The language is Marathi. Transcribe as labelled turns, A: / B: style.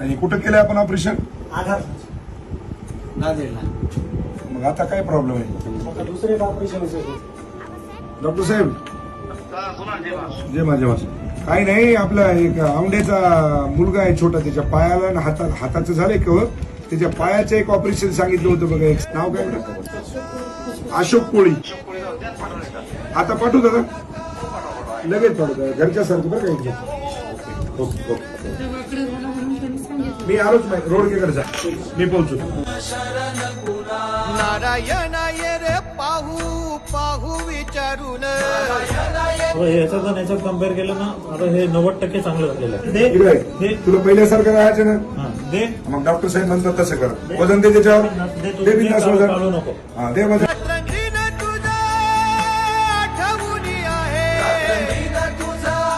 A: आणि कुठं केलं आपण ऑपरेशन?
B: आधार
A: मग आता काय प्रॉब्लेम आहे?
B: दुसरे ऑपरेशन.
A: डॉक्टर साहेब जय माझ्या काही नाही, आपला एक औंड्याचा मुलगा आहे छोटा, त्याच्या पायाला आणि हाताचं झालंय कव्हर, त्याच्या पायाचं एक ऑपरेशन सांगितलं होतं बघा. एक नाव काय म्हणतात? अशोक कोळी. आता पाठवू दादा, लगेच पाठवू घरच्या सारखं बरं का. मी आलोच नाही, रोडकेकडे जा, मी पोहोचू.
C: नारायण रे पाहू पाहू विचारून
B: याच्यात कम्पेअर केलं ना, आता हे 90% चांगलं झालेलं
A: आहे. तुला पहिल्यासारखं राहायचं ना,
B: दे.
A: मग डॉक्टर साहेब म्हणतात तसं कर. वजन दे त्याच्यावर, दे बिंदास वजन.
B: नको.
A: हा दे वजन.